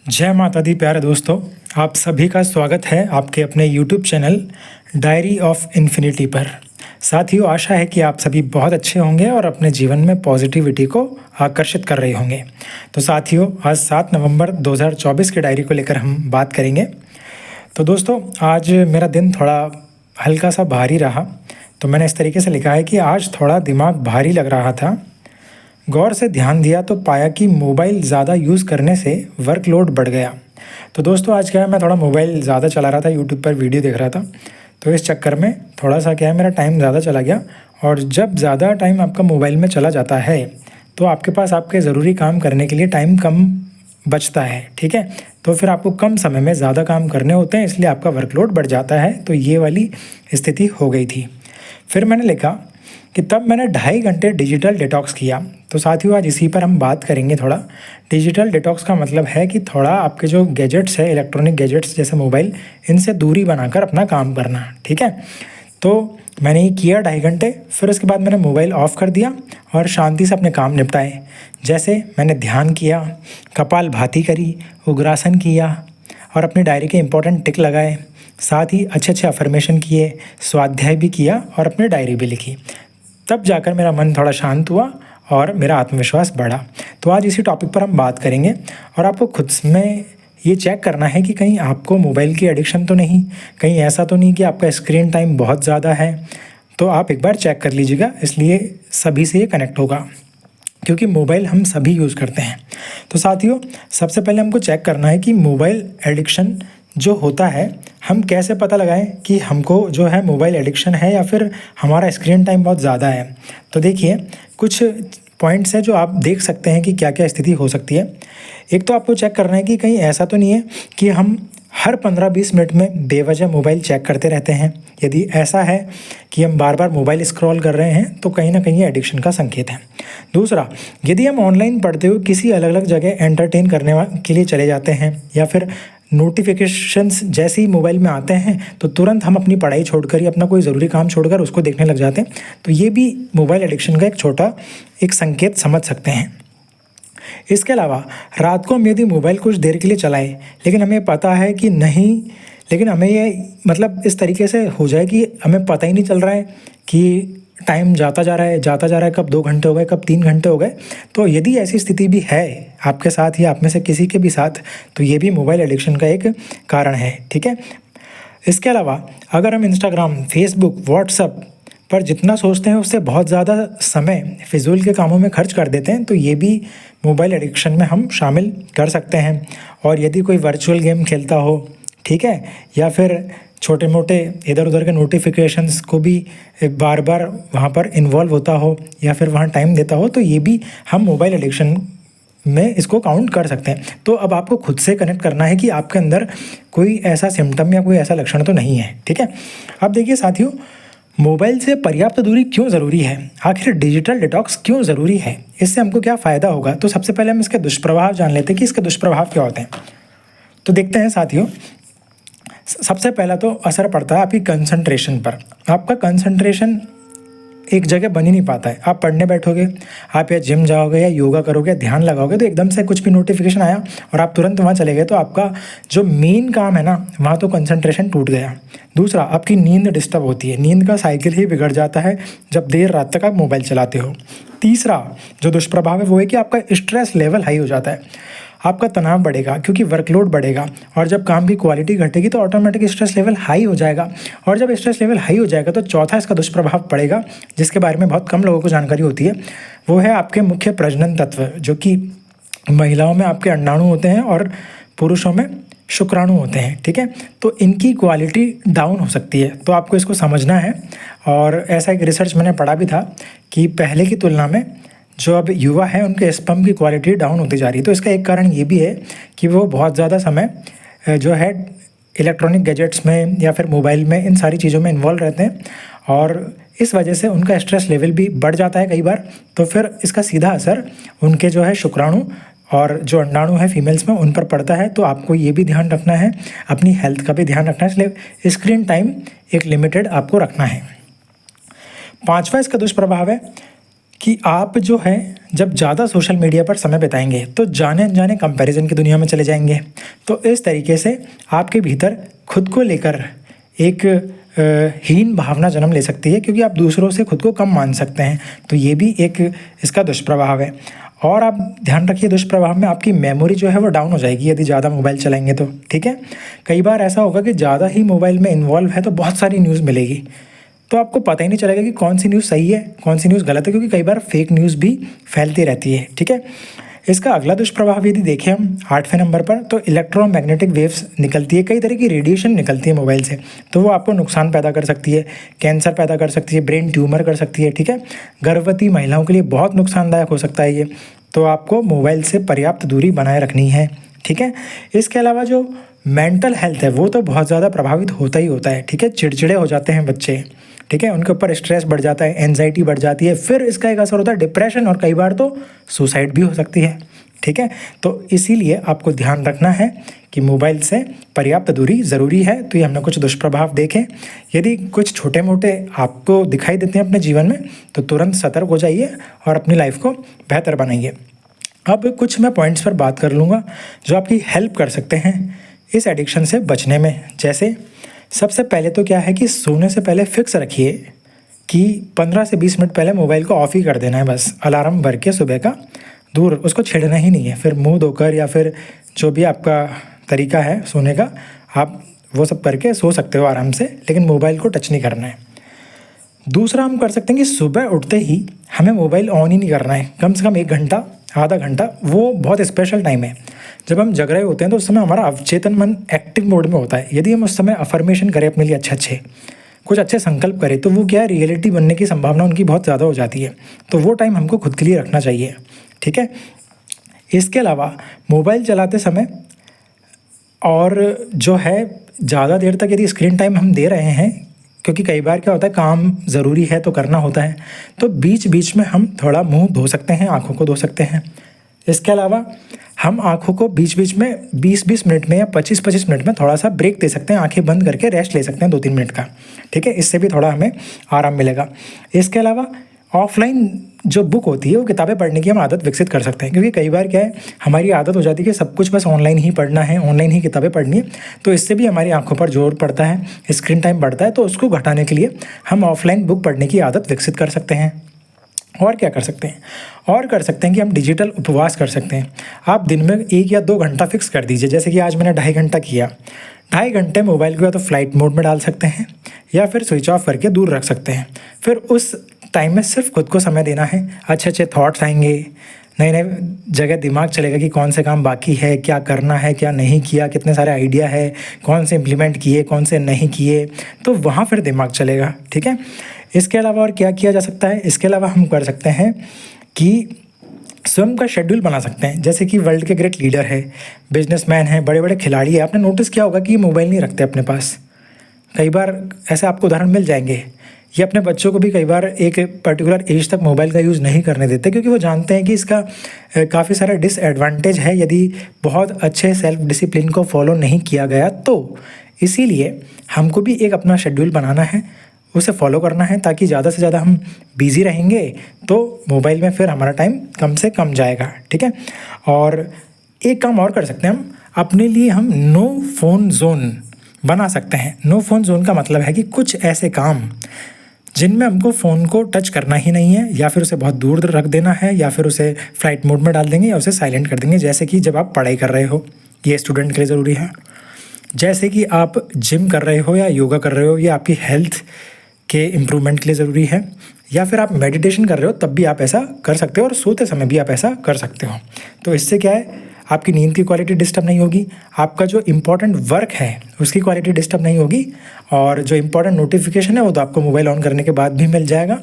जय माता दी प्यारे दोस्तों, आप सभी का स्वागत है आपके अपने YouTube channel diary of infinity पर। साथियों, आशा है कि आप सभी बहुत अच्छे होंगे और अपने जीवन में पॉजिटिविटी को आकर्षित कर रहे होंगे। तो साथियों, आज 7 नवंबर 2024 की डायरी को लेकर हम बात करेंगे। तो दोस्तों, आज मेरा दिन थोड़ा हल्का सा भारी रहा। तो मैंने इस तरीके से लिखा है कि आज थोड़ा दिमाग भारी लग रहा था। गौर से ध्यान दिया तो पाया कि मोबाइल ज़्यादा यूज़ करने से वर्कलोड बढ़ गया। तो दोस्तों, आज क्या है, मैं थोड़ा मोबाइल ज़्यादा चला रहा था, यूट्यूब पर वीडियो देख रहा था। तो इस चक्कर में थोड़ा सा क्या है, मेरा टाइम ज़्यादा चला गया। और जब ज़्यादा टाइम आपका मोबाइल में चला जाता है तो आपके पास आपके ज़रूरी काम करने के लिए टाइम कम बचता है। ठीक है, तो फिर आपको कम समय में ज़्यादा काम करने होते हैं, इसलिए आपका वर्कलोड बढ़ जाता है। तो ये वाली स्थिति हो गई थी। फिर मैंने लिखा कि तब मैंने 2.5 घंटे डिजिटल डिटॉक्स किया। तो साथियों, आज इसी पर हम बात करेंगे थोड़ा। डिजिटल डिटॉक्स का मतलब है कि थोड़ा आपके जो गैजेट्स है, इलेक्ट्रॉनिक गैजेट्स जैसे मोबाइल, इनसे दूरी बनाकर अपना काम करना। ठीक है, तो मैंने ये किया 2.5 घंटे। फिर उसके बाद मैंने मोबाइल ऑफ़ कर दिया और शांति से अपने काम निपटाए। जैसे मैंने ध्यान किया, कपाल भाती करी, उग्रासन किया और अपनी डायरी के इंपॉर्टेंट टिक लगाए। साथ ही अच्छे अच्छे अफर्मेशन किए, स्वाध्याय भी किया और अपनी डायरी भी लिखी। तब जाकर मेरा मन थोड़ा शांत हुआ और मेरा आत्मविश्वास बढ़ा। तो आज इसी टॉपिक पर हम बात करेंगे। और आपको खुद में ये चेक करना है कि कहीं आपको मोबाइल की एडिक्शन तो नहीं, कहीं ऐसा तो नहीं कि आपका स्क्रीन टाइम बहुत ज़्यादा है। तो आप एक बार चेक कर लीजिएगा, इसलिए सभी से ये कनेक्ट होगा, क्योंकि मोबाइल हम सभी यूज़ करते हैं। तो साथियों, सबसे पहले हमको चेक करना है कि मोबाइल एडिक्शन जो होता है, हम कैसे पता लगाएं कि हमको जो है मोबाइल एडिक्शन है या फिर हमारा स्क्रीन टाइम बहुत ज़्यादा है। तो देखिए, कुछ पॉइंट्स हैं जो आप देख सकते हैं कि क्या क्या स्थिति हो सकती है। एक तो आपको चेक करना है कि कहीं ऐसा तो नहीं है कि हम हर 15-20 मिनट में बेवजह मोबाइल चेक करते रहते हैं। यदि ऐसा है कि हम बार बार मोबाइल स्क्रॉल कर रहे हैं तो कहीं ना कहीं ये एडिक्शन का संकेत है। दूसरा, यदि हम ऑनलाइन पढ़ते हुए किसी अलग अलग जगह एंटरटेन करने के लिए चले जाते हैं या फिर नोटिफिकेशंस जैसे ही मोबाइल में आते हैं तो तुरंत हम अपनी पढ़ाई छोड़कर या अपना कोई ज़रूरी काम छोड़कर उसको देखने लग जाते हैं, तो ये भी मोबाइल एडिक्शन का एक छोटा संकेत समझ सकते हैं। इसके अलावा रात को हम यदि मोबाइल कुछ देर के लिए चलाएं, लेकिन हमें पता है कि नहीं, लेकिन हमें ये मतलब इस तरीके से हो जाए कि हमें पता ही नहीं चल रहा है कि टाइम जाता जा रहा है, कब 2 घंटे हो गए, कब 3 घंटे हो गए। तो यदि ऐसी स्थिति भी है आपके साथ या आप में से किसी के भी साथ, तो ये भी मोबाइल एडिक्शन का एक कारण है। ठीक है, इसके अलावा अगर हम इंस्टाग्राम, फेसबुक, व्हाट्सएप पर जितना सोचते हैं उससे बहुत ज़्यादा समय फिजूल के कामों में खर्च कर देते हैं, तो ये भी मोबाइल एडिक्शन में हम शामिल कर सकते हैं। और यदि कोई वर्चुअल गेम खेलता हो, ठीक है, या फिर छोटे मोटे इधर उधर के नोटिफिकेशंस को भी बार बार वहाँ पर इन्वॉल्व होता हो या फिर वहाँ टाइम देता हो, तो ये भी हम मोबाइल एडिक्शन में इसको काउंट कर सकते हैं। तो अब आपको खुद से कनेक्ट करना है कि आपके अंदर कोई ऐसा सिम्टम या कोई ऐसा लक्षण तो नहीं है। ठीक है, अब देखिए साथियों, मोबाइल से पर्याप्त दूरी क्यों ज़रूरी है, आखिर डिजिटल डिटॉक्स क्यों ज़रूरी है, इससे हमको क्या फ़ायदा होगा। तो सबसे पहले हम इसके दुष्प्रभाव जान लेते हैं कि इसके दुष्प्रभाव क्या होते हैं। तो देखते हैं साथियों, सबसे पहला तो असर पड़ता है आपकी कंसंट्रेशन पर। आपका कंसंट्रेशन एक जगह बन ही नहीं पाता है। आप पढ़ने बैठोगे, आप या जिम जाओगे या योगा करोगे, ध्यान लगाओगे, तो एकदम से कुछ भी नोटिफिकेशन आया और आप तुरंत वहाँ चले गए, तो आपका जो मेन काम है ना, वहाँ तो कंसंट्रेशन टूट गया। दूसरा, आपकी नींद डिस्टर्ब होती है, नींद का साइकिल ही बिगड़ जाता है जब देर रात तक आप मोबाइल चलाते हो। तीसरा जो दुष्प्रभाव है वो है कि आपका स्ट्रेस लेवल हाई हो जाता है, आपका तनाव बढ़ेगा क्योंकि वर्कलोड बढ़ेगा, और जब काम की क्वालिटी घटेगी तो ऑटोमेटिक स्ट्रेस लेवल हाई हो जाएगा। और जब स्ट्रेस लेवल हाई हो जाएगा तो चौथा इसका दुष्प्रभाव पड़ेगा, जिसके बारे में बहुत कम लोगों को जानकारी होती है, वो है आपके मुख्य प्रजनन तत्व, जो कि महिलाओं में आपके अंडाणु होते हैं और पुरुषों में शुक्राणु होते हैं। ठीक है, तो इनकी क्वालिटी डाउन हो सकती है, तो आपको इसको समझना है। और ऐसा एक रिसर्च मैंने पढ़ा भी था कि पहले की तुलना में जो अब युवा है उनके स्पर्म की क्वालिटी डाउन होती जा रही है। तो इसका एक कारण ये भी है कि वो बहुत ज़्यादा समय जो है इलेक्ट्रॉनिक गैजेट्स में या फिर मोबाइल में, इन सारी चीज़ों में इन्वॉल्व रहते हैं, और इस वजह से उनका स्ट्रेस लेवल भी बढ़ जाता है कई बार। तो फिर इसका सीधा असर उनके जो है शुक्राणु और जो अंडाणु है फीमेल्स में, उन पर पड़ता है। तो आपको ये भी ध्यान रखना है, अपनी हेल्थ का भी ध्यान रखना है, इसलिए स्क्रीन टाइम एक लिमिटेड आपको रखना है। 5वां इसका दुष्प्रभाव है कि आप जो है जब ज़्यादा सोशल मीडिया पर समय बिताएंगे तो जाने अनजाने कंपैरिजन की दुनिया में चले जाएंगे। तो इस तरीके से आपके भीतर खुद को लेकर एक हीन भावना जन्म ले सकती है, क्योंकि आप दूसरों से खुद को कम मान सकते हैं। तो ये भी एक इसका दुष्प्रभाव है। और आप ध्यान रखिए, दुष्प्रभाव में आपकी मेमोरी जो है वो डाउन हो जाएगी यदि ज़्यादा मोबाइल चलाएंगे तो, ठीक है। कई बार ऐसा होगा कि ज़्यादा ही मोबाइल में इन्वॉल्व है तो बहुत सारी न्यूज़ मिलेगी, तो आपको पता ही नहीं चलेगा कि कौन सी न्यूज़ सही है कौन सी न्यूज़ गलत है, क्योंकि कई बार फेक न्यूज़ भी फैलती रहती है, ठीक है। इसका अगला दुष्प्रभाव यदि देखें हम 8वें नंबर पर, तो इलेक्ट्रोमैग्नेटिक वेव्स निकलती है, कई तरह की रेडिएशन निकलती है मोबाइल से, तो वो आपको नुकसान पैदा कर सकती है, कैंसर पैदा कर सकती है, ब्रेन ट्यूमर कर सकती है, ठीक है। गर्भवती महिलाओं के लिए बहुत नुकसानदायक हो सकता है ये, तो आपको मोबाइल से पर्याप्त दूरी बनाए रखनी है, ठीक है। इसके अलावा जो मेंटल हेल्थ है वो तो बहुत ज़्यादा प्रभावित होता ही होता है, ठीक है। चिड़चिड़े हो जाते हैं बच्चे, ठीक है, उनके ऊपर स्ट्रेस बढ़ जाता है, एंजाइटी बढ़ जाती है, फिर इसका एक असर होता है डिप्रेशन, और कई बार तो सुसाइड भी हो सकती है, ठीक है। तो इसीलिए आपको ध्यान रखना है कि मोबाइल से पर्याप्त दूरी ज़रूरी है। तो ये हमने कुछ दुष्प्रभाव देखे। यदि कुछ छोटे मोटे आपको दिखाई देते हैं अपने जीवन में तो तुरंत सतर्क हो जाइए और अपनी लाइफ को बेहतर बनाइए। अब कुछ मैं पॉइंट्स पर बात कर लूँगा जो आपकी हेल्प कर सकते हैं इस एडिक्शन से बचने में। जैसे सबसे पहले तो क्या है कि सोने से पहले फिक्स रखिए कि 15 से 20 मिनट पहले मोबाइल को ऑफ ही कर देना है, बस अलार्म भर के सुबह का, दूर उसको छेड़ना ही नहीं है। फिर मुंह धोकर या फिर जो भी आपका तरीका है सोने का, आप वो सब करके सो सकते हो आराम से, लेकिन मोबाइल को टच नहीं करना है। दूसरा हम कर सकते हैं कि सुबह उठते ही हमें मोबाइल ऑन ही नहीं करना है, कम से कम 1 घंटा आधा घंटा, वो बहुत स्पेशल टाइम है। जब हम जग रहे होते हैं तो उस समय हमारा अवचेतन मन एक्टिव मोड में होता है। यदि हम उस समय अफर्मेशन करें अपने लिए अच्छे कुछ अच्छे संकल्प करें तो वो क्या है, रियलिटी बनने की संभावना उनकी बहुत ज़्यादा हो जाती है। तो वो टाइम हमको खुद के लिए रखना चाहिए, ठीक है। इसके अलावा मोबाइल चलाते समय और जो है ज़्यादा देर तक यदि स्क्रीन टाइम हम दे रहे हैं, क्योंकि कई बार क्या होता है काम ज़रूरी है तो करना होता है, तो बीच बीच में हम थोड़ा मुंह धो सकते हैं, आँखों को धो सकते हैं। इसके अलावा हम आँखों को बीच बीच में 20-20 मिनट में या 25-25 मिनट में थोड़ा सा ब्रेक दे सकते हैं, आंखें बंद करके रेस्ट ले सकते हैं 2-3 मिनट का, ठीक है। इससे भी थोड़ा हमें आराम मिलेगा। इसके अलावा ऑफलाइन जो बुक होती है वो किताबें पढ़ने की हम आदत विकसित कर सकते हैं, क्योंकि कई बार क्या है हमारी आदत हो जाती है कि सब कुछ बस ऑनलाइन ही पढ़ना है, ऑनलाइन ही किताबें पढ़नी है, तो इससे भी हमारी आंखों पर जोर पड़ता है, स्क्रीन टाइम बढ़ता है। तो उसको घटाने के लिए हम ऑफलाइन बुक पढ़ने की आदत विकसित कर सकते हैं। और क्या कर सकते हैं, और कर सकते हैं कि हम डिजिटल उपवास कर सकते हैं। आप दिन में 1 या 2 घंटा फिक्स कर दीजिए, जैसे कि आज मैंने 2.5 घंटा किया। 2.5 घंटे मोबाइल को या तो फ्लाइट मोड में डाल सकते हैं या फिर स्विच ऑफ करके दूर रख सकते हैं। फिर उस टाइम में सिर्फ खुद को समय देना है, अच्छे अच्छे थॉट्स आएंगे, नए नए जगह दिमाग चलेगा कि कौन से काम बाकी है, क्या करना है, क्या नहीं किया, कितने सारे आइडिया है, कौन से इम्प्लीमेंट किए, कौन से नहीं किए, तो वहाँ फिर दिमाग चलेगा, ठीक है। इसके अलावा और क्या किया जा सकता है, इसके अलावा हम कर सकते हैं कि स्वयं का शेड्यूल बना सकते हैं। जैसे कि वर्ल्ड के ग्रेट लीडर है, बिजनेसमैन हैं, बड़े बड़े खिलाड़ी हैं, आपने नोटिस किया होगा कि ये मोबाइल नहीं रखते अपने पास। कई बार ऐसे आपको उदाहरण मिल जाएंगे। ये अपने बच्चों को भी कई बार एक पर्टिकुलर एज तक मोबाइल का यूज़ नहीं करने देते, क्योंकि वो जानते हैं कि इसका काफ़ी सारा डिसएडवांटेज है यदि बहुत अच्छे सेल्फ डिसिप्लिन को फॉलो नहीं किया गया तो। इसीलिए हमको भी एक अपना शेड्यूल बनाना है, उसे फॉलो करना है, ताकि ज़्यादा से ज़्यादा हम बिज़ी रहेंगे तो मोबाइल में फिर हमारा टाइम कम से कम जाएगा, ठीक है। और एक काम और कर सकते हैं हम, अपने लिए हम नो फ़ोन जोन बना सकते हैं। नो फ़ोन जोन का मतलब है कि कुछ ऐसे काम जिनमें हमको फ़ोन को टच करना ही नहीं है, या फिर उसे बहुत दूर रख देना है, या फिर उसे फ्लाइट मोड में डाल देंगे या उसे साइलेंट कर देंगे। जैसे कि जब आप पढ़ाई कर रहे हो, ये स्टूडेंट के लिए ज़रूरी है। जैसे कि आप जिम कर रहे हो या योगा कर रहे हो, ये आपकी हेल्थ के इम्प्रूवमेंट के लिए ज़रूरी है। या फिर आप मेडिटेशन कर रहे हो तब भी आप ऐसा कर सकते हो, और सोते समय भी आप ऐसा कर सकते हो। तो इससे क्या है, आपकी नींद की क्वालिटी डिस्टर्ब नहीं होगी, आपका जो इम्पोर्टेंट वर्क है उसकी क्वालिटी डिस्टर्ब नहीं होगी, और जो इम्पोर्टेंट नोटिफिकेशन है वो तो आपको मोबाइल ऑन करने के बाद भी मिल जाएगा।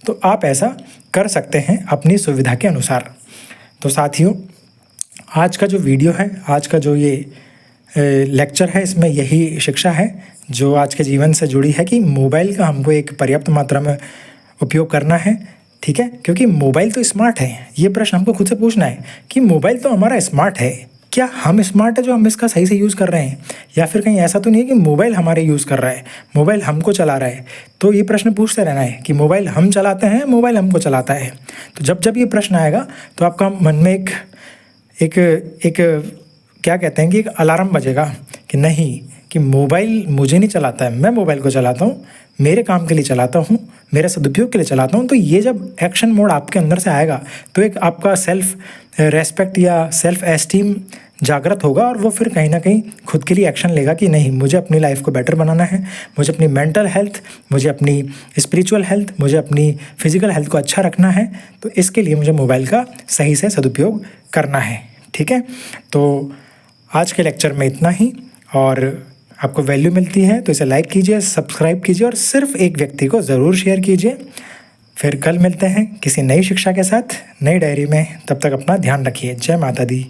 तो आप ऐसा कर सकते हैं अपनी सुविधा के अनुसार। तो साथियों, आज का जो वीडियो है, आज का जो ये लेक्चर है, इसमें यही शिक्षा है जो आज के जीवन से जुड़ी है कि मोबाइल का हमको एक पर्याप्त मात्रा में उपयोग करना है, ठीक है। क्योंकि मोबाइल तो स्मार्ट है। ये प्रश्न हमको खुद से पूछना है कि मोबाइल तो हमारा स्मार्ट है, क्या हम स्मार्ट है जो हम इसका सही से यूज़ कर रहे हैं, या फिर कहीं ऐसा तो नहीं है कि मोबाइल हमारे यूज़ कर रहा है, मोबाइल हमको चला रहा है। तो ये प्रश्न पूछते रहना है कि मोबाइल हम चलाते हैं, मोबाइल हमको चलाता है। तो जब जब ये प्रश्न आएगा तो आपका मन में एक क्या कहते हैं कि एक अलार्म बजेगा कि नहीं, कि मोबाइल मुझे नहीं चलाता है, मैं मोबाइल को चलाता हूँ, मेरे काम के लिए चलाता हूँ, मेरे सदुपयोग के लिए चलाता हूँ। तो ये जब एक्शन मोड आपके अंदर से आएगा तो एक आपका सेल्फ रेस्पेक्ट या सेल्फ एस्टीम जागृत होगा, और वो फिर कहीं ना कहीं खुद के लिए एक्शन लेगा कि नहीं, मुझे अपनी लाइफ को बेटर बनाना है, मुझे अपनी मेंटल हेल्थ, मुझे अपनी स्पिरिचुअल हेल्थ, मुझे अपनी फिजिकल हेल्थ को अच्छा रखना है। तो इसके लिए मुझे मोबाइल का सही से सदुपयोग करना है। ठीक है, तो आज के लेक्चर में इतना ही, और आपको वैल्यू मिलती है तो इसे लाइक कीजिए, सब्सक्राइब कीजिए, और सिर्फ एक व्यक्ति को ज़रूर शेयर कीजिए। फिर कल मिलते हैं किसी नई शिक्षा के साथ, नई डायरी में। तब तक अपना ध्यान रखिए। जय माता दी।